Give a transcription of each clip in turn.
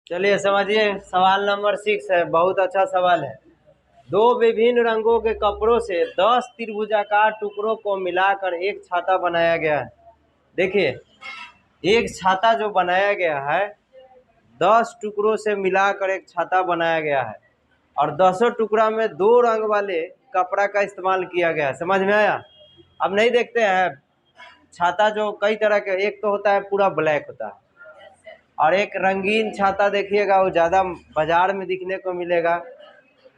चलिए समझिए, सवाल नंबर 6 है, बहुत अच्छा सवाल है। दो विभिन्न रंगों के कपड़ों से 10 त्रिभुजाकार टुकड़ों को मिलाकर एक छाता बनाया गया है। देखिए, एक छाता जो बनाया गया है 10 टुकड़ों से मिलाकर एक छाता बनाया गया है और 10 टुकड़ा में 2 रंग वाले कपड़ा का इस्तेमाल किया गया है। समझ में आया? अब नहीं देखते हैं छाता जो कई तरह के, एक तो होता है पूरा ब्लैक होता है और एक रंगीन छाता देखिएगा, वो ज़्यादा बाजार में दिखने को मिलेगा,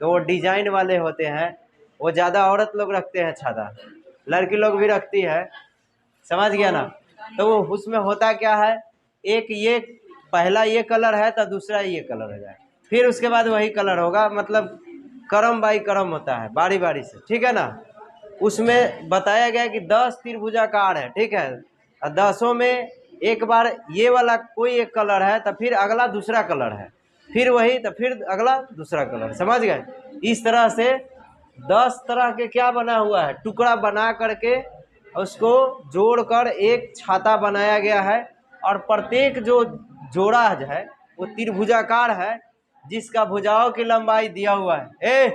तो वो डिजाइन वाले होते हैं, वो ज़्यादा औरत लोग रखते हैं छाता, लड़की लोग भी रखती है। समझ गया ना? तो वो उसमें होता क्या है, एक ये पहला ये कलर है तो दूसरा ये कलर हो जाए, फिर उसके बाद वही कलर होगा, मतलब क्रम बाई क्रम होता है, बारी बारी से। ठीक है ना? उसमें बताया गया कि 10 त्रिभुजाकार है, ठीक है, और 10 में एक बार ये वाला कोई एक कलर है तो फिर अगला दूसरा कलर है, फिर वही तो फिर अगला दूसरा कलर। समझ गए? इस तरह से 10 तरह के क्या बना हुआ है, टुकड़ा बना करके उसको जोड़कर एक छाता बनाया गया है और प्रत्येक जो जोड़ा है वो त्रिभुजाकार है, जिसका भुजाओं की लंबाई दिया हुआ है।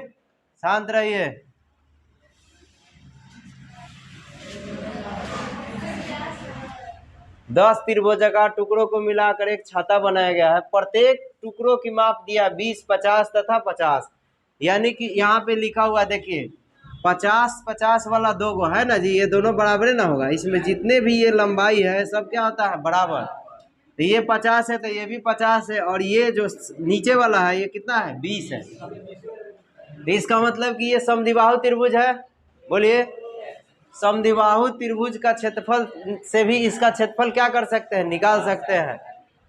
शांत रहिए। 10 त्रिभुजाकार टुकड़ों को मिलाकर एक छाता बनाया गया है। प्रत्येक टुकड़ों की माप दिया 20, 50 तथा 50, यानी कि यहाँ पे लिखा हुआ देखिए 50 50 वाला 2 गो है ना जी, ये दोनों बराबर ना होगा, इसमें जितने भी ये लंबाई है सब क्या होता है, बराबर। तो ये 50 है तो ये भी 50 है, और ये जो नीचे वाला है ये कितना है, 20 है। तो इसका मतलब कि ये समद्विबाहु त्रिभुज है। बोलिए, समद्विबाहु त्रिभुज का क्षेत्रफल से भी इसका क्षेत्रफल क्या कर सकते हैं, निकाल सकते हैं।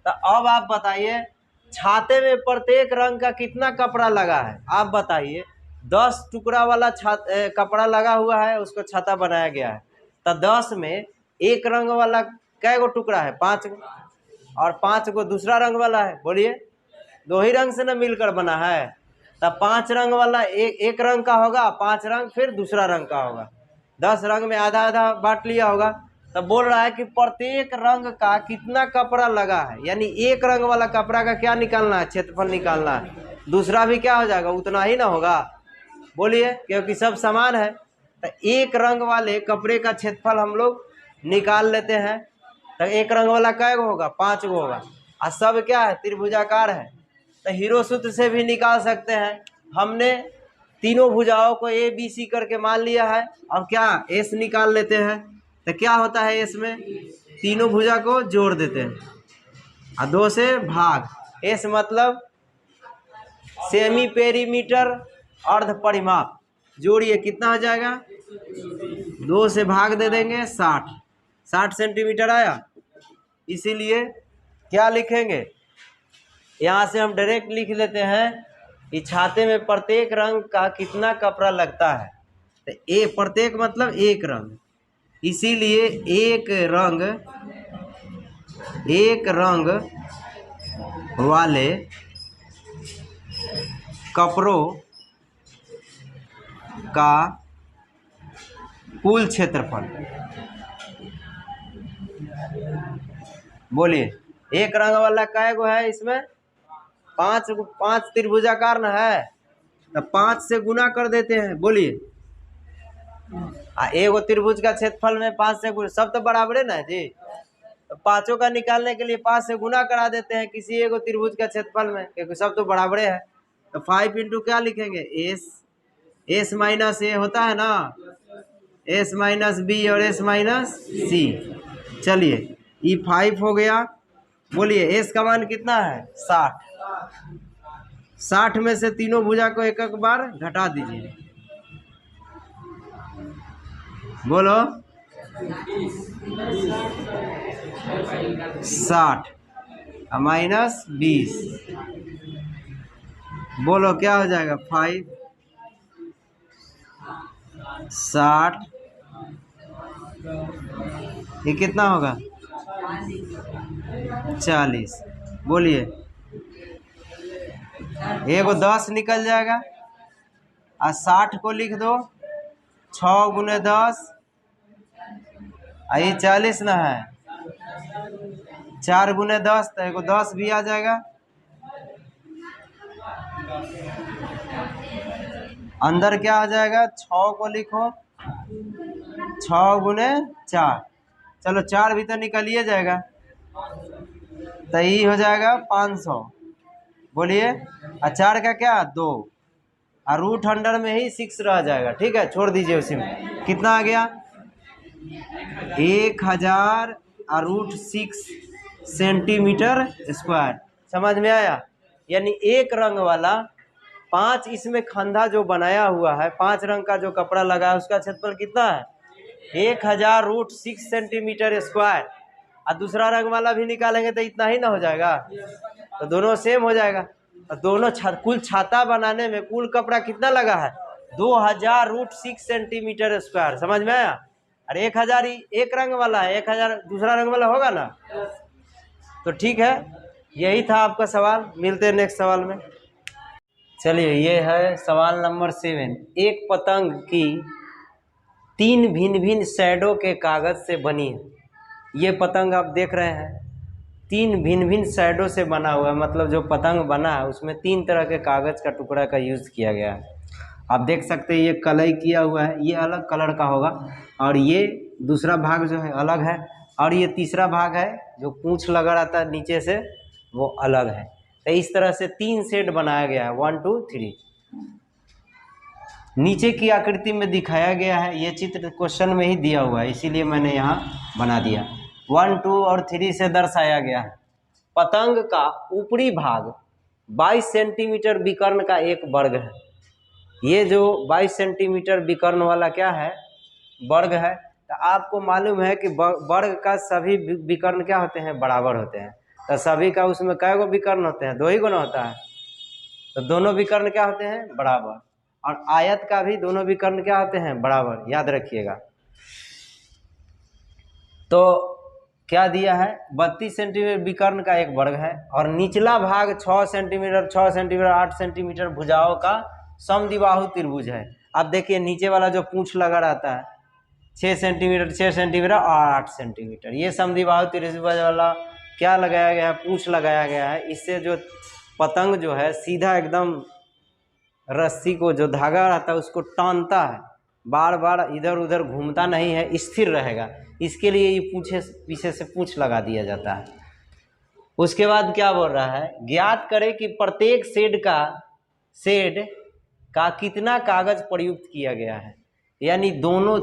तो अब आप बताइए, छाते में प्रत्येक रंग का कितना कपड़ा लगा है, आप बताइए। 10 टुकड़ा वाला कपड़ा लगा हुआ है, उसको छाता बनाया गया है। तो 10 में एक रंग वाला कै गो टुकड़ा है, 5 गो, और 5 गो दूसरा रंग वाला है। बोलिए, 2 ही रंग से ना मिलकर बना है। तब 5 रंग वाला एक रंग का होगा, 5 रंग फिर दूसरा रंग का होगा, 10 रंग में आधा आधा बांट लिया होगा। तब बोल रहा है कि प्रत्येक रंग का कितना कपड़ा लगा है, यानी एक रंग वाला कपड़ा का क्या निकालना है, क्षेत्रफल निकालना है। दूसरा भी क्या हो जाएगा, उतना ही ना होगा। बोलिए, क्योंकि सब समान है। तो एक रंग वाले कपड़े का क्षेत्रफल हम लोग निकाल लेते हैं। तो एक रंग वाला कै गो होगा, 5 गो होगा, और सब क्या है, त्रिभुजाकार है। तो हीरो सूत्र से भी निकाल सकते हैं। हमने तीनों भुजाओं को ए बी सी करके मान लिया है। अब क्या एस निकाल लेते हैं। तो क्या होता है, एस में तीनों भुजा को जोड़ देते हैं और 2 से भाग। एस मतलब सेमी पेरीमीटर अर्ध परिमाप। जोड़िए, कितना हो जाएगा, 2 से भाग दे देंगे, 60 सेंटीमीटर आया। इसीलिए क्या लिखेंगे, यहाँ से हम डायरेक्ट लिख लेते हैं कि छाते में प्रत्येक रंग का कितना कपड़ा लगता है। तो ए प्रत्येक मतलब एक रंग, इसीलिए एक रंग वाले कपड़ों का कुल क्षेत्रफल। बोलिए, एक रंग वाला कै गो है, इसमें 5 त्रिभुजाकार न है, तो 5 से गुना कर देते हैं। बोलिए, एगो त्रिभुज का क्षेत्रफल में 5 से गुना, सब तो बराबर है ना जी। तो पांचों का निकालने के लिए 5 से गुना करा देते हैं किसी एगो त्रिभुज का क्षेत्रफल में, क्योंकि सब तो बराबर है। तो 5 इंटू क्या लिखेंगे, एस माइनस ए होता है ना, एस माइनस बी और एस माइनस सी। चलिए, ये 5 हो गया। बोलिए, एस का मान कितना है, 60। 60 में से तीनों भुजा को एक एक बार घटा दीजिए। बोलो, 60 माइनस 20, बोलो क्या हो जाएगा, 5, 60, ये कितना होगा, 40। बोलिए, एगो 10 निकल जाएगा और 60 को लिख दो, 6 गुने 10, ये 40 ना है, 4 गुने 10, तो एगो 10 भी आ जाएगा। अंदर क्या आ जाएगा, 6 को लिखो, 6 गुने 4, चलो 4 भी तो निकलिए जाएगा, तो ये हो जाएगा 500। बोलिए, और 4 का क्या 2, और रूट अंडर में ही 6 रह जाएगा। ठीक है, छोड़ दीजिए उसी में। कितना आ गया 1000 और रूट 6 सेंटीमीटर स्क्वायर। समझ में आया? यानी एक रंग वाला 5 इसमें खंधा जो बनाया हुआ है, 5 रंग का जो कपड़ा लगा है, उसका क्षेत्रफल कितना है 1000 रूट 6 सेंटीमीटर स्क्वायर। और दूसरा रंग वाला भी निकालेंगे तो इतना ही ना हो जाएगा, तो दोनों सेम हो जाएगा। और दोनों कुल छाता बनाने में कुल कपड़ा कितना लगा है 2000 रूट 6 सेंटीमीटर स्क्वायर। समझ में आया? अरे 1000 ही एक रंग वाला है, 1000 दूसरा रंग वाला होगा ना। तो ठीक है, यही था आपका सवाल। मिलते हैं नेक्स्ट सवाल में। चलिए, ये है सवाल नंबर 7। एक पतंग की 3 भिन्न भिन्न शैडो के कागज से बनी है। ये पतंग आप देख रहे हैं 3 भिन्न भिन्न शैडो से बना हुआ है, मतलब जो पतंग बना है उसमें 3 तरह के कागज का टुकड़ा का यूज़ किया गया है। आप देख सकते हैं ये कलई किया हुआ है, ये अलग कलर का होगा, और ये दूसरा भाग जो है अलग है, और ये तीसरा भाग है जो पूंछ लगा रहता है नीचे से, वो अलग है। तो इस तरह से 3 सेट बनाया गया है, 1 2 3। नीचे की आकृति में दिखाया गया है, ये चित्र क्वेश्चन में ही दिया हुआ है, इसीलिए मैंने यहाँ बना दिया। 1 2 और 3 से दर्शाया गया है। पतंग का ऊपरी भाग 22 सेंटीमीटर विकर्ण का एक वर्ग है। ये जो 22 सेंटीमीटर विकर्ण वाला क्या है, वर्ग है। तो आपको मालूम है कि वर्ग का सभी विकर्ण क्या होते हैं, बराबर होते हैं। तो सभी का उसमें कै गो विकर्ण होते हैं, 2 ही गुना होता है। तो दोनों विकर्ण क्या होते हैं, बराबर। और आयत का भी दोनों विकर्ण क्या होते हैं, बराबर, याद रखिएगा। तो क्या दिया है 32 सेंटीमीटर विकर्ण का एक वर्ग है, और निचला भाग 6 सेंटीमीटर 6 सेंटीमीटर 8 सेंटीमीटर भुजाओं का समद्विबाहु त्रिभुज है। अब देखिए नीचे वाला जो पूंछ लगा रहता है 6 सेंटीमीटर 6 सेंटीमीटर और 8 सेंटीमीटर, ये समद्विबाहु त्रिभुज वाला क्या लगाया गया है, पूंछ लगाया गया है। इससे जो पतंग जो है सीधा एकदम रस्सी को जो धागा रहता है उसको टानता है, बार बार इधर उधर घूमता नहीं है, स्थिर रहेगा। इसके लिए ये पीछे से पूंछ लगा दिया जाता है। उसके बाद क्या बोल रहा है, ज्ञात करें कि प्रत्येक शेड का कितना कागज प्रयुक्त किया गया है। यानी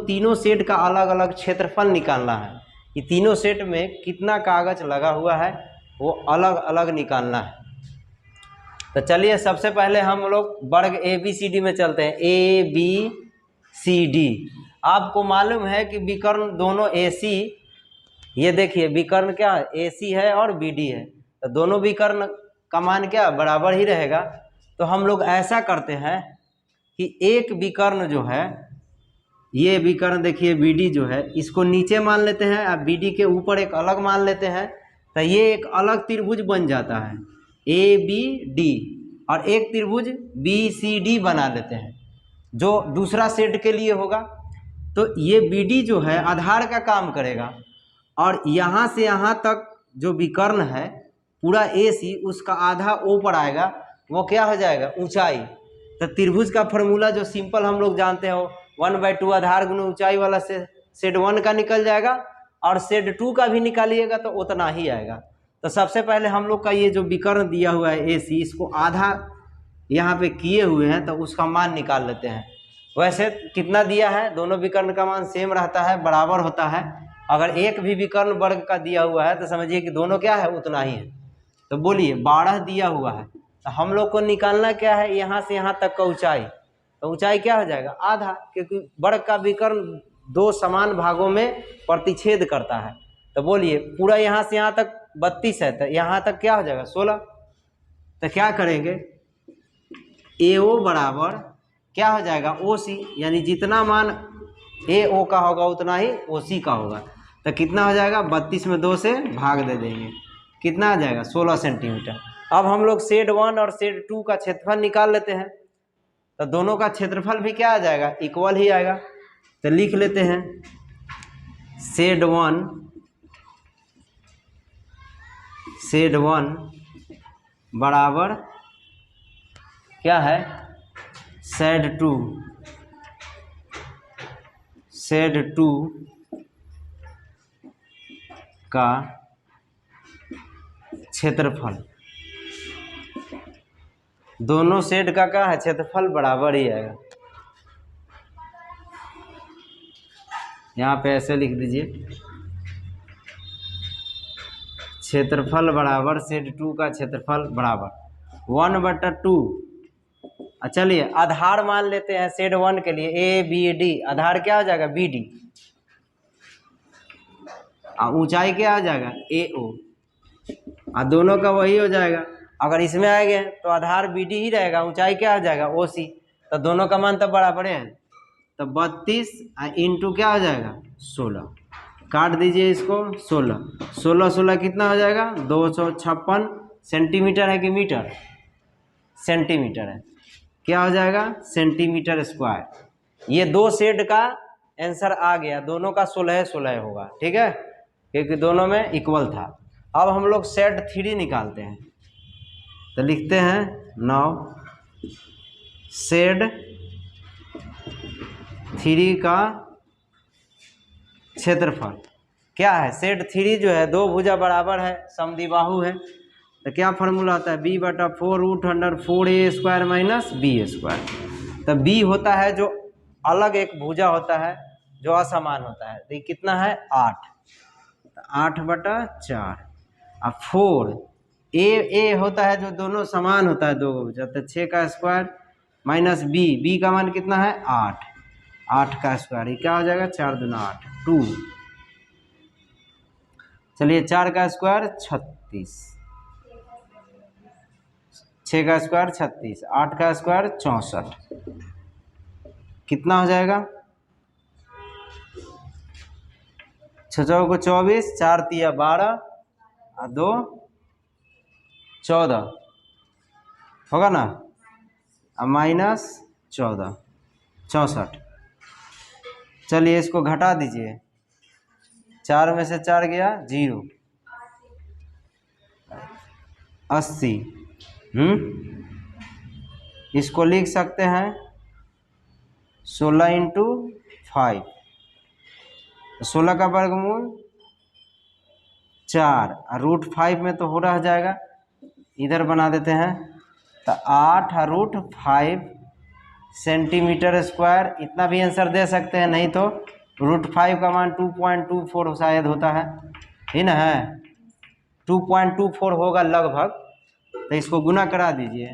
तीनों सेट का अलग अलग क्षेत्रफल निकालना है। ये तीनों सेट में कितना कागज लगा हुआ है वो अलग अलग निकालना है। तो चलिए सबसे पहले हम लोग वर्ग ABCD में चलते हैं। ABCD, आपको मालूम है कि विकर्ण दोनों AC, ये देखिए विकर्ण क्या AC है और BD है, तो दोनों विकर्ण का मान क्या बराबर ही रहेगा। तो हम लोग ऐसा करते हैं कि एक विकर्ण जो है, ये विकर्ण देखिए BD जो है, इसको नीचे मान लेते हैं और BD के ऊपर एक अलग मान लेते हैं। तो ये एक अलग त्रिभुज बन जाता है ABD, और एक त्रिभुज BCD बना लेते हैं जो दूसरा सेट के लिए होगा। तो ये BD जो है आधार का काम करेगा, और यहाँ से यहाँ तक जो विकर्ण है पूरा AC, उसका आधा ऊपर आएगा, वो क्या हो जाएगा ऊंचाई। तो त्रिभुज का फॉर्मूला जो सिंपल हम लोग जानते हो 1/2 आधार गुना ऊंचाई वाला से सेट 1 का निकल जाएगा, और सेट 2 का भी निकालिएगा तो उतना ही आएगा। तो सबसे पहले हम लोग का ये जो विकर्ण दिया हुआ है AC, इसको आधा यहाँ पे किए हुए हैं, तो उसका मान निकाल लेते हैं। वैसे कितना दिया है, दोनों विकर्ण का मान सेम रहता है, बराबर होता है। अगर एक भी विकर्ण वर्ग का दिया हुआ है तो समझिए कि दोनों क्या है उतना ही है। तो बोलिए 12 दिया हुआ है, तो हम लोग को निकालना क्या है, यहाँ से यहाँ तक का ऊंचाई। तो ऊंचाई क्या हो जाएगा आधा, क्योंकि वर्ग का विकर्ण 2 समान भागों में प्रतिच्छेद करता है। तो बोलिए पूरा यहाँ से यहाँ तक 32 है, तो यहाँ तक क्या हो जाएगा 16। तो क्या करेंगे, AO बराबर क्या हो जाएगा OC, यानी जितना मान AO का होगा उतना ही OC का होगा। तो कितना हो जाएगा 32 में 2 से भाग दे देंगे, कितना आ जाएगा 16 सेंटीमीटर। अब हम लोग सेट 1 और सेट 2 का क्षेत्रफल निकाल लेते हैं। तो दोनों का क्षेत्रफल भी क्या आ जाएगा, इक्वल ही आएगा। तो लिख लेते हैं सेट 1 बराबर क्या है, शेड टू का क्षेत्रफल, दोनों शेड का क्या है, क्षेत्रफल बराबर ही आएगा। यहाँ पे ऐसे लिख दीजिए, क्षेत्रफल बराबर शेड 2 का क्षेत्रफल बराबर 1/2। चलिए आधार मान लेते हैं शेड 1 के लिए ए बी डी, आधार क्या हो जाएगा बी डी, ऊंचाई क्या हो जाएगा ए ओ, दोनों का वही हो जाएगा। अगर इसमें आएंगे तो आधार बी डी ही रहेगा, ऊंचाई क्या हो जाएगा ओ सी, तो दोनों का मान तब बराबर है, तो 32 इंटू क्या हो जाएगा 16, काट दीजिए इसको, 16 कितना हो जाएगा 256 सेंटीमीटर है कि मीटर, सेंटीमीटर है, क्या हो जाएगा सेंटीमीटर स्क्वायर। ये दो शेड का आंसर आ गया, दोनों का 16 होगा, ठीक है, क्योंकि दोनों में इक्वल था। अब हम लोग शेड 3 निकालते हैं, तो लिखते हैं 9 शेड 3 का क्षेत्रफल क्या है। शेड 3 जो है दो भुजा बराबर है, समद्विबाहु है, तो क्या फार्मूला होता है b/4√4a² माइनस b²। तो b होता है जो अलग एक भुजा होता है जो असमान होता है, तो कितना है 8, तो 8/4, और 4 ए होता है जो दोनों समान होता है, दो भुजा, तो 6 का स्क्वायर माइनस बी का मान कितना है 8 का स्क्वायर, ये क्या हो जाएगा 4 दूना 8 2, चलिए 4 का स्क्वायर 36, 6 का स्क्वायर 36, 8 का स्क्वायर 64, कितना हो जाएगा 6 को 24, 4 तिया 12 और 2 14 होगा ना, और माइनस 14 64। चलिए इसको घटा दीजिए, 4 में से 4 गया 0, 80। इसको लिख सकते हैं 16 इंटू 5, 16 का वर्गमूल 4, और √5 में तो हो रह जाएगा, इधर बना देते हैं, तो 8√5 सेंटीमीटर स्क्वायर, इतना भी आंसर दे सकते हैं, नहीं तो √5 का मान 2.24 शायद होता है, ही ना है 2.24 होगा लगभग, तो इसको गुना करा दीजिए,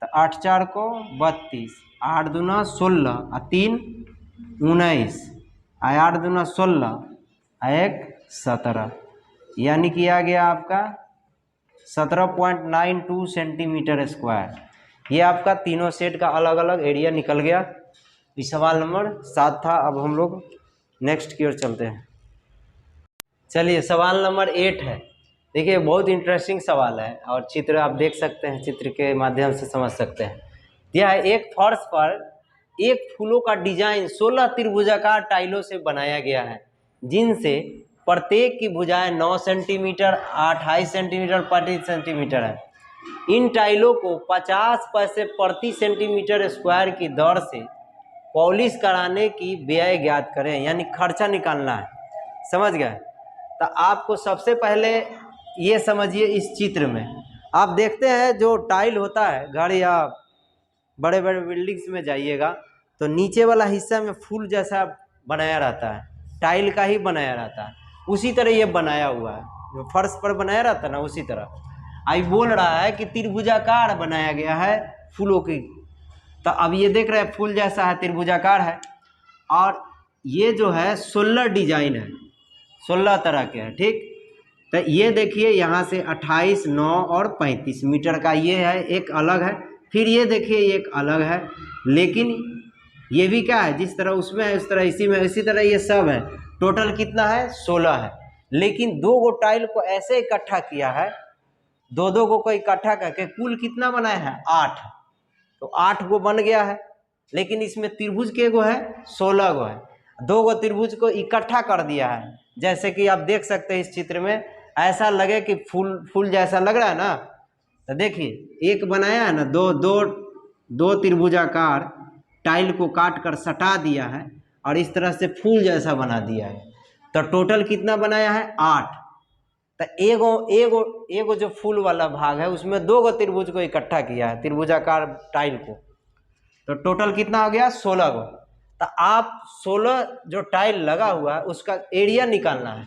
तो 8 4 को 32, 8 दूना 16 और 3 19, 8 दूना 16 और 1 17, यानी कि आ गया आपका 17.92 सेंटीमीटर स्क्वायर। ये आपका तीनों सेट का अलग अलग एरिया निकल गया। ये सवाल नंबर 7 था। अब हम लोग नेक्स्ट की ओर चलते हैं। चलिए सवाल नंबर 8 है। देखिए बहुत इंटरेस्टिंग सवाल है और चित्र आप देख सकते हैं, चित्र के माध्यम से समझ सकते हैं। यह है एक फर्श पर एक फूलों का डिजाइन 16 त्रिभुजाकार टाइलों से बनाया गया है, जिनसे प्रत्येक की भुजाएं 9 सेंटीमीटर, 28 सेंटीमीटर, 25 सेंटीमीटर है। इन टाइलों को 50 पैसे प्रति सेंटीमीटर स्क्वायर की दर से पॉलिश कराने की व्यय ज्ञात करें, यानी खर्चा निकालना है। समझ गए? तो आपको सबसे पहले ये समझिए, इस चित्र में आप देखते हैं जो टाइल होता है, घर या बड़े बड़े बिल्डिंग्स में जाइएगा तो नीचे वाला हिस्सा में फूल जैसा बनाया रहता है, टाइल का ही बनाया रहता है। उसी तरह ये बनाया हुआ है, जो फर्श पर बनाया रहता है ना, उसी तरह आई बोल रहा है कि त्रिभुजाकार बनाया गया है फूलों की। तो अब ये देख रहे हैं फूल जैसा है, त्रिभुजाकार है, और ये जो है 16 डिजाइन है, 16 तरह के हैं। ठीक, तो ये देखिए यहाँ से 28, 9 और 35 मीटर का ये है, एक अलग है। फिर ये देखिए ये एक अलग है, लेकिन ये भी क्या है, जिस तरह उसमें है उस तरह इसी में, इसी तरह ये सब है। टोटल कितना है 16 है, लेकिन 2 गो टाइल को ऐसे इकट्ठा किया है, 2 गो को इकट्ठा करके कुल कितना बनाया है 8। तो 8 गो बन गया है, लेकिन इसमें त्रिभुज के गो है 16 गो है। 2 गो त्रिभुज को इकट्ठा कर दिया है, जैसे कि आप देख सकते हैं इस चित्र में, ऐसा लगे कि फूल जैसा लग रहा है ना, तो देखिए एक बनाया है ना, दो त्रिभुजाकार टाइल को काट कर सटा दिया है और इस तरह से फूल जैसा बना दिया है। तो टोटल कितना बनाया है? 8। तो एगो एगो एगो जो फूल वाला भाग है उसमें 2 गो त्रिभुज को इकट्ठा किया है, त्रिभुजाकार टाइल को। तो टोटल कितना हो गया? 16 गो। तो आप 16 जो टाइल लगा हुआ है उसका एरिया निकालना है।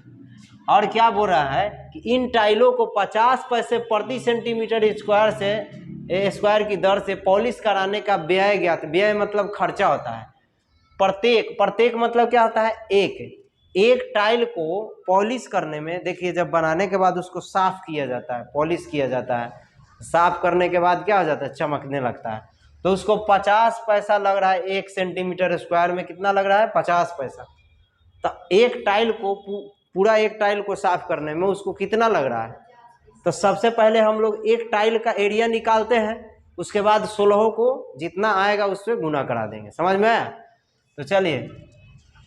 और क्या बोल रहा है कि इन टाइलों को 50 पैसे प्रति सेंटीमीटर स्क्वायर की दर से पॉलिश कराने का व्यय ज्ञात। व्यय मतलब खर्चा होता है। प्रत्येक मतलब क्या होता है? एक टाइल को पॉलिश करने में, देखिए जब बनाने के बाद उसको साफ किया जाता है, पॉलिश किया जाता है, साफ करने के बाद क्या हो जाता है? चमकने लगता है। तो उसको 50 पैसा लग रहा है। 1 सेंटीमीटर स्क्वायर में कितना लग रहा है? 50 पैसा। तो एक टाइल को पूरा एक टाइल को साफ करने में उसको कितना लग रहा है? तो सबसे पहले हम लोग एक टाइल का एरिया निकालते हैं, उसके बाद 16 को जितना आएगा उससे गुना करा देंगे। समझ में आया? तो चलिए,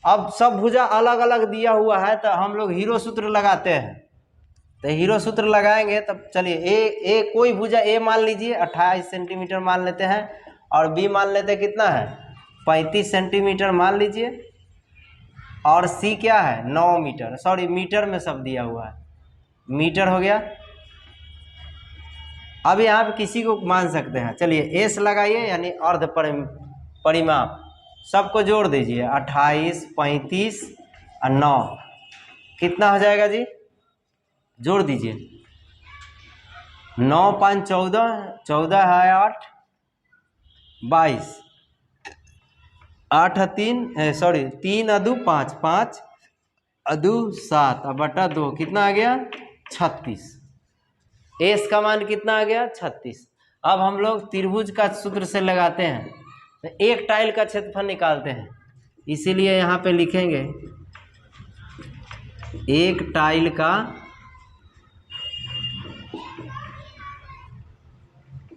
अब सब भुजा अलग अलग दिया हुआ है तो हम लोग हीरो सूत्र लगाते हैं। तो हीरो सूत्र लगाएंगे तब चलिए, ए कोई भुजा ए मान लीजिए 28 सेंटीमीटर मान लेते हैं, और बी मान लेते हैं कितना है? 35 सेंटीमीटर मान लीजिए, और सी क्या है? 9 मीटर। सॉरी, मीटर में सब दिया हुआ है, मीटर हो गया। अब यहाँ पे किसी को मान सकते हैं। चलिए एस लगाइए, यानी अर्ध परिमाप, सबको जोड़ दीजिए। 28, 35 और 9 कितना हो जाएगा जी? जोड़ दीजिए। 9 5 14, 14 है 8, 22, 8 3 3 अदू 5, 5 अदू 7 और बटा 2 कितना आ गया? 36। एस का मान कितना आ गया? 36। अब हम लोग त्रिभुज का सूत्र से लगाते हैं, तो एक टाइल का क्षेत्रफल निकालते हैं। इसीलिए यहाँ पे लिखेंगे एक टाइल का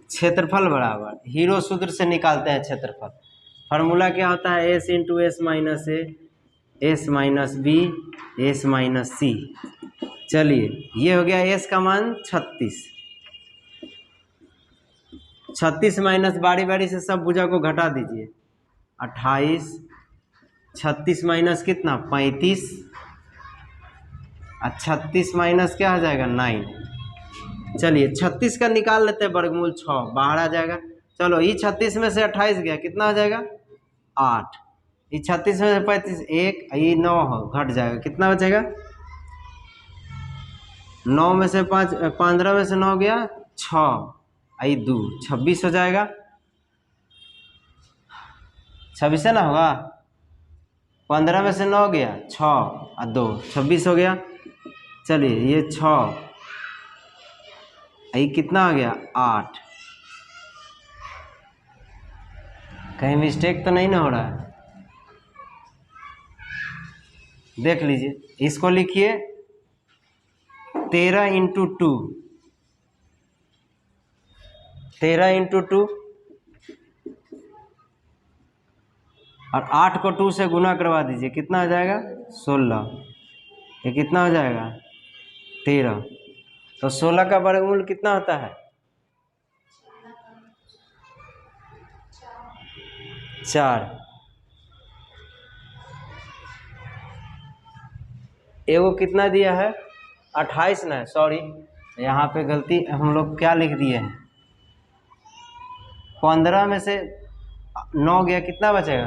क्षेत्रफल बराबर, हीरो सूत्र से निकालते हैं क्षेत्रफल। फार्मूला क्या होता है? S into S minus A, S minus B, S minus C. चलिए ये हो गया एस का मान 36। 36 माइनस बारी बारी से सब भुजा को घटा दीजिए। 28, 36 माइनस कितना? 35, और 36 माइनस क्या हो जाएगा? 9। चलिए 36 का निकाल लेते हैं वर्गमूल 6, बाहर आ जाएगा। चलो ये 36 में से 28 गया, कितना हो जाएगा? 8। ये 36 में से 35 1, ये 9 हो, घट जाएगा, कितना बचेगा? 9 में से 5, 15 में से 9 गया 6, आई 2, 26 हो जाएगा। 26 है ना होगा? 15 में से 9 गया 6 और 2, 26 हो गया। चलिए ये 6, ये कितना आ गया? 8। कहीं मिस्टेक तो नहीं ना हो रहा है? देख लीजिए, इसको लिखिए 13 इंटू 2, 13 इंटू 2, और 8 को 2 से गुना करवा दीजिए, कितना हो जाएगा? 16। ये कितना हो जाएगा? 13। तो 16 का वर्गमूल कितना होता है? 4। एगो कितना दिया है? 28 ना, सॉरी यहाँ पे गलती, हम लोग क्या लिख दिए हैं? 15 में से 9 गया, कितना बचेगा?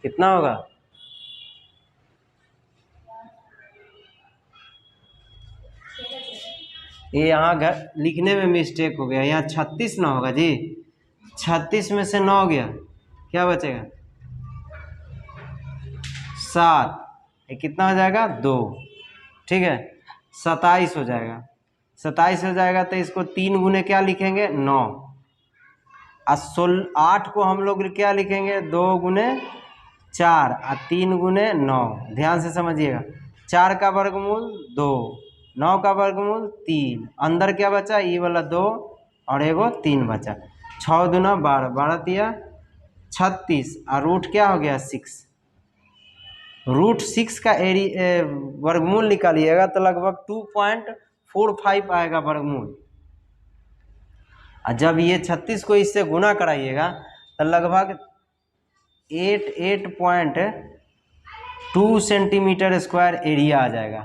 कितना होगा? ये यहाँ लिखने में मिस्टेक हो गया, यहाँ 36 ना होगा जी। 36 में से 9 गया, क्या बचेगा? 7। ये कितना हो जाएगा? 2। ठीक है, 27 हो जाएगा। 27 हो जाएगा तो इसको 3 गुने क्या लिखेंगे? 9। और 8 को हम लोग क्या लिखेंगे? 2 गुने 4 और 3 गुने 9। ध्यान से समझिएगा। 4 का वर्गमूल 2, 9 का वर्गमूल 3, अंदर क्या बचा? ये वाला 2 और एगो 3 बचा। 6 दूना 12, 12 दिया 36, और रूट क्या हो गया? 6। √6 का वर्गमूल निकालिएगा तो लगभग 2.45 आएगा वर्गमूल। और जब ये 36 को इससे गुना कराइएगा तो लगभग 88.2 सेंटीमीटर स्क्वायर एरिया आ जाएगा।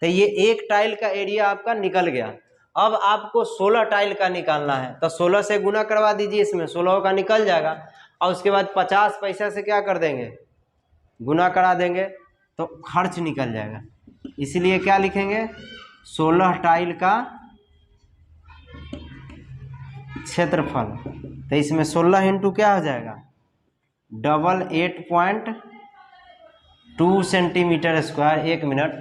तो ये एक टाइल का एरिया आपका निकल गया। अब आपको 16 टाइल का निकालना है तो 16 से गुना करवा दीजिए, इसमें 16 का निकल जाएगा। और उसके बाद 50 पैसा से क्या कर देंगे, गुना करा देंगे तो खर्च निकल जाएगा। इसलिए क्या लिखेंगे, 16 टाइल का क्षेत्रफल। तो इसमें 16 इंटू क्या हो जाएगा, 88.2 सेंटीमीटर स्क्वायर। 1 मिनट,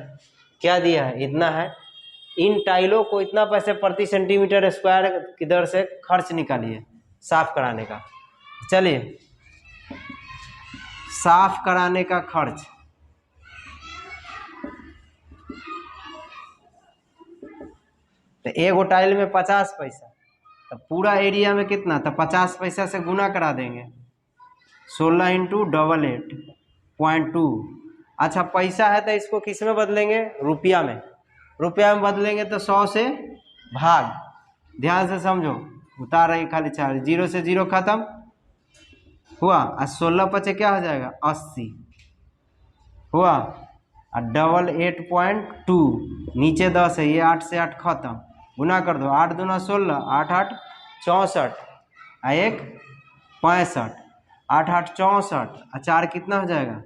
क्या दिया है, इतना है। इन टाइलों को इतना पैसे प्रति सेंटीमीटर स्क्वायर की दर से खर्च निकालिए साफ कराने का। चलिए, साफ कराने का खर्च तो एगो टाइल में 50 पैसा, तो पूरा एरिया में कितना, तो 50 पैसा से गुना करा देंगे। 16 इंटू 88.2। अच्छा, पैसा है तो इसको किस में बदलेंगे, रुपया में। रुपया में बदलेंगे तो 100 से भाग, ध्यान से समझो, उतार रही खाली 4, 0 से 0 खत्म हुआ। और 16 पचे क्या हो जाएगा, 80 हुआ। और 88.2 नीचे 10 है, ये 8 से 8 खत्म, गुना कर दो। 8 दूना 16, 8 8 64, 1 65, 8 8 64, 4 कितना हो जाएगा,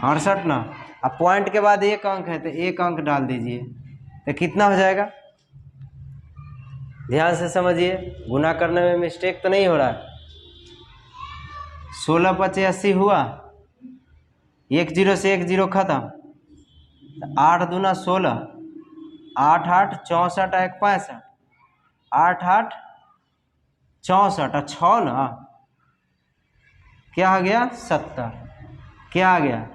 68 ना। अब पॉइंट के बाद 1 अंक है तो 1 अंक डाल दीजिए, तो कितना हो जाएगा, ध्यान से समझिए, गुना करने में मिस्टेक तो नहीं हो रहा है। 16 पचे 80 हुआ, 1 0 से 1 0 खत्म, 8 दूना 16, 8 8 64, 1 65, 8 8 64 और 6 ना, क्या आ गया, 70। क्या आ गया,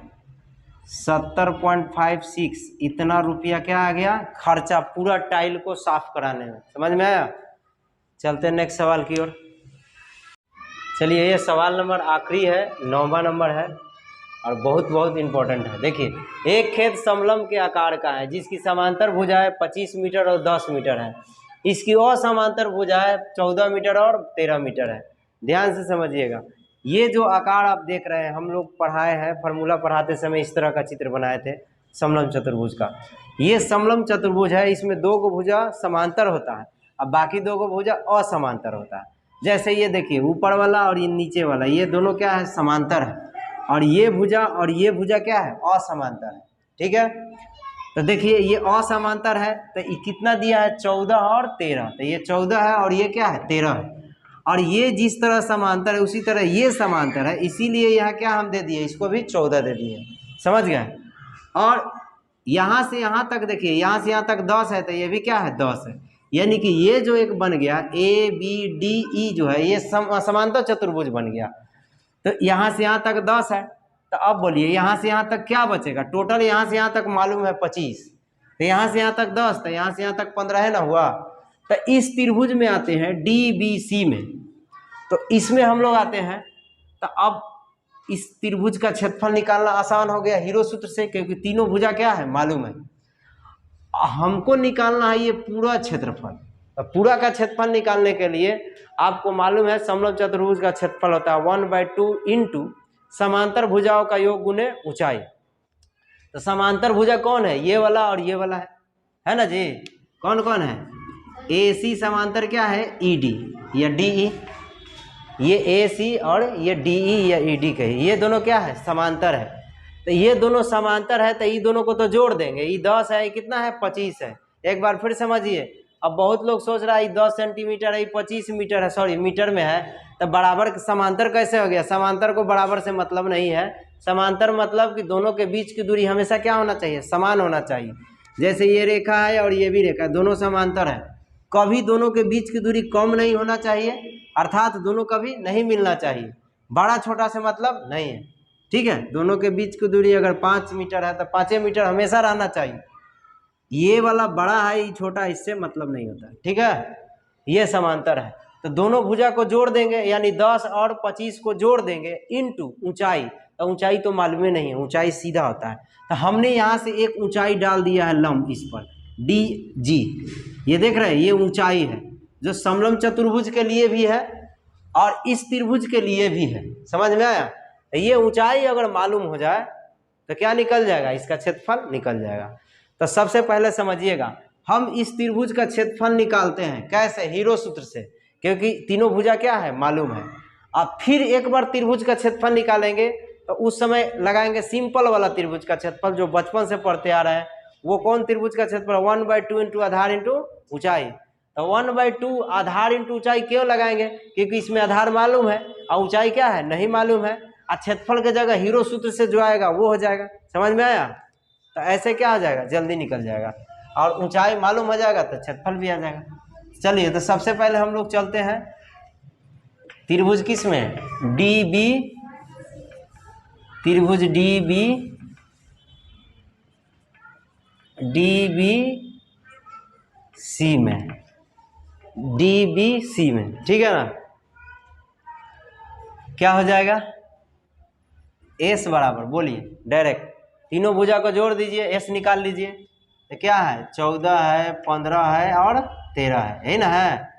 70.56। इतना रुपया क्या आ गया, खर्चा पूरा टाइल को साफ कराने में। समझ में आया। चलते हैं नेक्स्ट सवाल की ओर। चलिए, ये सवाल नंबर आखिरी है, 9वां नंबर है और बहुत बहुत इम्पोर्टेंट है। देखिए, एक खेत समलंब के आकार का है जिसकी समांतर भुजा है 25 मीटर और 10 मीटर है। इसकी असमांतर भुजा है 14 मीटर और 13 मीटर है। ध्यान से समझिएगा, ये जो आकार आप देख रहे हैं, हम लोग पढ़ाए हैं, फार्मूला पढ़ाते समय इस तरह का चित्र बनाए थे समलंब चतुर्भुज का। ये समलंब चतुर्भुज है, इसमें 2 गो भुजा समांतर होता है, अब बाकी 2 गो भुजा असमांतर होता है। जैसे ये देखिए, ऊपर वाला और ये नीचे वाला, ये दोनों क्या है, समांतर है, और ये भुजा क्या है, असमांतर है। ठीक है, तो देखिए ये असमांतर है तो ये कितना दिया है, 14 और 13। तो ये 14 है और ये क्या है, 13 है। और ये जिस तरह समांतर है उसी तरह ये समांतर है, इसीलिए यहाँ क्या हम दे दिए, इसको भी 14 दे दिए। समझ गए। और यहाँ से यहाँ तक देखिए, यहाँ से यहाँ तक 10 है तो ये भी क्या है, 10 है। यानी कि ये जो एक बन गया ABDE जो है, ये समांतर चतुर्भुज बन गया। तो यहाँ से यहाँ तक 10 है, तो अब बोलिए यहाँ से यहाँ तक क्या बचेगा, टोटल यहाँ से यहाँ तक मालूम है 25, तो यहाँ से यहाँ तक 10, तो यहाँ से यहाँ तक 15 है ना हुआ। तो इस त्रिभुज में आते हैं DBC में, तो इसमें हम लोग आते हैं। तो अब इस त्रिभुज का क्षेत्रफल निकालना आसान हो गया हीरो सूत्र से, क्योंकि तीनों भुजा क्या है मालूम है। हमको निकालना है ये पूरा क्षेत्रफल। तो पूरा का क्षेत्रफल निकालने के लिए आपको मालूम है समलंब चतुर्भुज का क्षेत्रफल होता है 1/2 इंटू समांतर भुजाओं का योग गुने ऊंचाई। तो समांतर भुजा कौन है, ये वाला और ये वाला है ना जी। कौन कौन है, AC समांतर क्या है, ED या DE। ये AC और ये DE या ED कही, ये दोनों क्या है, समांतर है। तो ये दोनों समांतर है तो ये दोनों को तो जोड़ देंगे। ये 10 है, ये कितना है, 25 है। एक बार फिर समझिए, अब बहुत लोग सोच रहा है 10 सेंटीमीटर है, 25 मीटर है, सॉरी मीटर में है, तो बराबर समांतर कैसे हो गया। समांतर को बराबर से मतलब नहीं है। समांतर मतलब कि दोनों के बीच की दूरी हमेशा क्या होना चाहिए, समान होना चाहिए। जैसे ये रेखा है और ये भी रेखा, दोनों समांतर है, कभी दोनों के बीच की दूरी कम नहीं होना चाहिए, अर्थात दोनों कभी नहीं मिलना चाहिए। बड़ा छोटा से मतलब नहीं है, ठीक है। दोनों के बीच की दूरी अगर 5 मीटर है तो 5 मीटर हमेशा रहना चाहिए। ये वाला बड़ा है, ये छोटा, इससे मतलब नहीं होता, ठीक है। ये समांतर है तो दोनों भुजा को जोड़ देंगे, यानी 10 और 25 को जोड़ देंगे इनटू ऊंचाई। तो ऊंचाई तो मालूम ही नहीं है, ऊंचाई सीधा होता है। तो हमने यहाँ से एक ऊंचाई डाल दिया है लंब इस पर डी जी, ये देख रहे हैं ये ऊंचाई है जो समलंब चतुर्भुज के लिए भी है और इस त्रिभुज के लिए भी है। समझ में आया? तो ये ऊंचाई अगर मालूम हो जाए तो क्या निकल जाएगा, इसका क्षेत्रफल निकल जाएगा। तो सबसे पहले समझिएगा, हम इस त्रिभुज का क्षेत्रफल निकालते हैं कैसे, हीरो सूत्र से, क्योंकि तीनों भुजा क्या है मालूम है। अब फिर एक बार त्रिभुज का क्षेत्रफल निकालेंगे तो उस समय लगाएंगे सिंपल वाला त्रिभुज का क्षेत्रफल जो बचपन से पढ़ते आ रहे हैं। वो कौन त्रिभुज का क्षेत्रफल, 1/2 इंटू आधार इंटू ऊंचाई। तो 1/2 आधार इंटू ऊंचाई क्यों लगाएंगे, क्योंकि इसमें आधार मालूम है और ऊंचाई क्या है नहीं मालूम है, और क्षेत्रफल की जगह हीरो सूत्र से जो आएगा वो हो जाएगा। समझ में आया? तो ऐसे क्या हो जाएगा, जल्दी निकल जाएगा, और ऊंचाई मालूम हो जाएगा तो क्षेत्रफल भी आ जाएगा। चलिए, तो सबसे पहले हम लोग चलते हैं त्रिभुज किस में, डी बी, त्रिभुज डी बी सी में, डी बी सी में, ठीक है ना। क्या हो जाएगा, एस बराबर, बोलिए डायरेक्ट, तीनों भुजा को जोड़ दीजिए, एस निकाल लीजिए। तो क्या है, 14 है, 15 है और 13 है, यही ना है।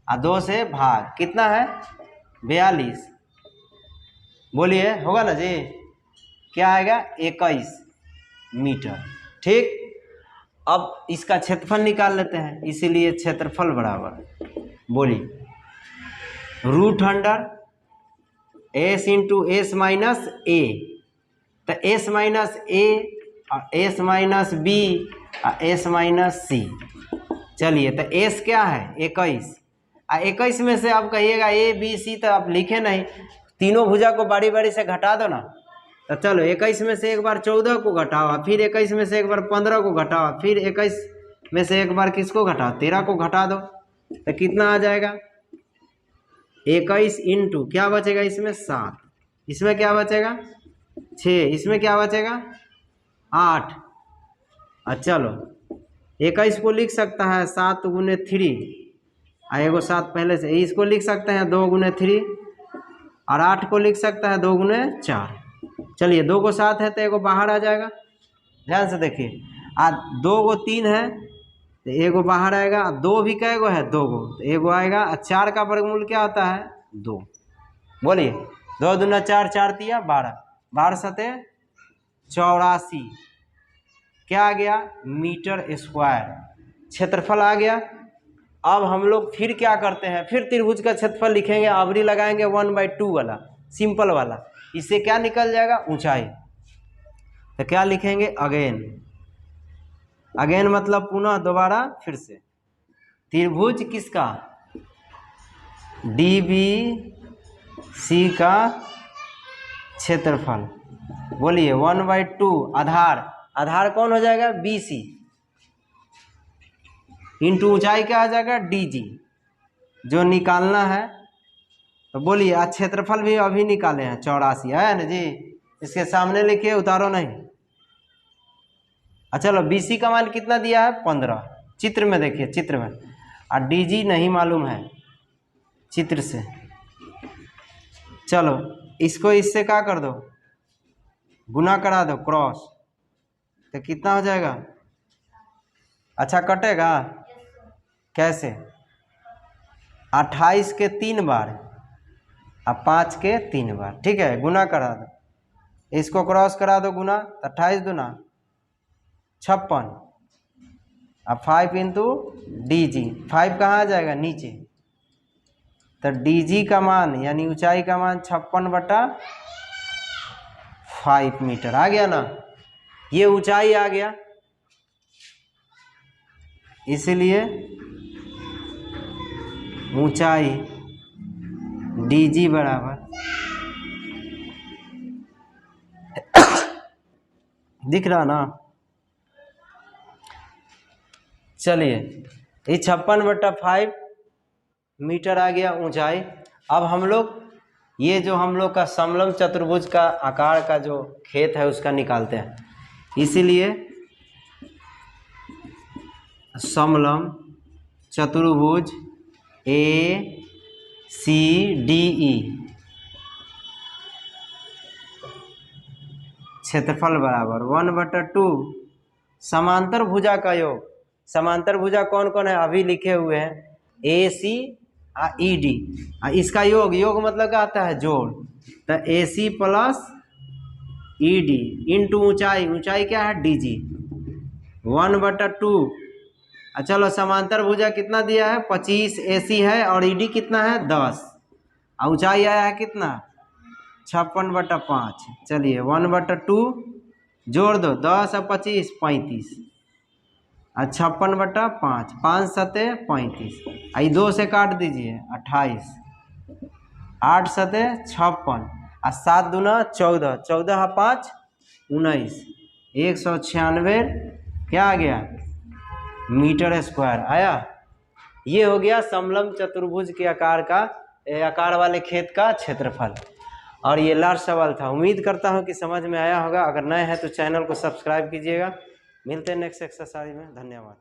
और 2 से भाग, कितना है 42, बोलिए होगा ना जी, क्या आएगा 21 मीटर। ठीक, अब इसका क्षेत्रफल निकाल लेते हैं, इसीलिए क्षेत्रफल बराबर, बोलिए √root under S into S minus A. तो एस माइनस ए और एस माइनस बी और एस माइनस सी। चलिए, तो एस क्या है 21, और 21 में से आप कहिएगा ए बी सी, तो आप लिखे नहीं, तीनों भुजा को बारी बारी से घटा दो ना। तो चलो 21 में से एक बार 14 को घटाओ, फिर 21 में से एक बार 15 को घटाओ, फिर 21 में से एक बार किसको घटाओ, 13 को घटा दो। तो कितना आ जाएगा 21 इंटू क्या बचेगा इसमें 7, इसमें क्या बचेगा 6, इसमें क्या बचेगा 8। चलो 21 को लिख सकता है 7 गुने 3, एगो 7 पहले से, इसको लिख सकते हैं 2 गुने 3, और 8 को लिख सकता है 2 गुने 4। चलिए 2 को 7 है तो एगो बाहर आ जाएगा, ध्यान से देखिए, और 2 को 3 है तो एगो बाहर आएगा, 2 भी कैगो है 2 गो, तो एगो आएगा, और 4 का वर्गमूल क्या होता है 2। बोलिए 2 दूना 4, 4 तिया 12, 12 सते 84, क्या आ गया मीटर स्क्वायर, क्षेत्रफल आ गया। अब हम लोग फिर क्या करते हैं, फिर त्रिभुज का क्षेत्रफल लिखेंगे, आवरी लगाएंगे 1/2 वाला सिंपल वाला, इससे क्या निकल जाएगा ऊंचाई। तो क्या लिखेंगे अगेन, अगेन मतलब पुनः दोबारा फिर से, त्रिभुज किसका डी बी सी का क्षेत्रफल, बोलिए 1/2 आधार, आधार कौन हो जाएगा बी सी, इंटू ऊंचाई क्या आ जाएगा डी जी, जो निकालना है। तो बोलिए, आज क्षेत्रफल भी अभी निकाले हैं 84 है ना जी, इसके सामने लिखिए, उतारो नहीं। अच्छा चलो, बी सी का मान कितना दिया है 15, चित्र में देखिए, चित्र में, और डी जी नहीं मालूम है चित्र से। चलो इसको इससे क्या कर दो, गुना करा दो क्रॉस, तो कितना हो जाएगा, अच्छा कटेगा कैसे, 28 के 3 बार और 5 के 3 बार, ठीक है, गुना करा दो, इसको क्रॉस करा दो गुना, 28 दूना 56, अब 5 इंटू डी जी, 5 कहाँ आ जाएगा नीचे, तो डी जी का मान यानी ऊंचाई का मान 56/5 मीटर आ गया ना, ये ऊंचाई आ गया, इसलिए ऊंचाई डी जी बराबर दिख रहा ना। चलिए ये 56/5 मीटर आ गया ऊंचाई। अब हम लोग ये जो हम लोग का समलंब चतुर्भुज का आकार का जो खेत है उसका निकालते हैं, इसीलिए समलंब चतुर्भुज ए सी डी ई, क्षेत्रफल बराबर 1/2 समांतर भुजा का योग। समांतर भुजा कौन कौन है अभी लिखे हुए हैं, ए सी ई डी। इसका योग, योग मतलब क्या आता है जोड़, तो A C plus E D into ऊंचाई, ऊंचाई क्या है डी जी 1/2। चलो समांतर भुजा कितना दिया है 25 ए सी है और ई डी कितना है 10 और ऊंचाई आया है कितना 56/5। चलिए 1/2 जोड़ दो 10 और 25 35 और 56/5, 5 सते 35, आई 2 से काट दीजिए 28, 8 सते 56 और 7 दूना 14, 14 और 5 19, 196 क्या आ गया मीटर स्क्वायर आया। ये हो गया समलंब चतुर्भुज के आकार का, आकार वाले खेत का क्षेत्रफल। और ये लास्ट सवाल था। उम्मीद करता हूँ कि समझ में आया होगा। अगर नए हैं तो चैनल को सब्सक्राइब कीजिएगा। मिलते हैं नेक्स्ट एक्सरसाइज में। धन्यवाद।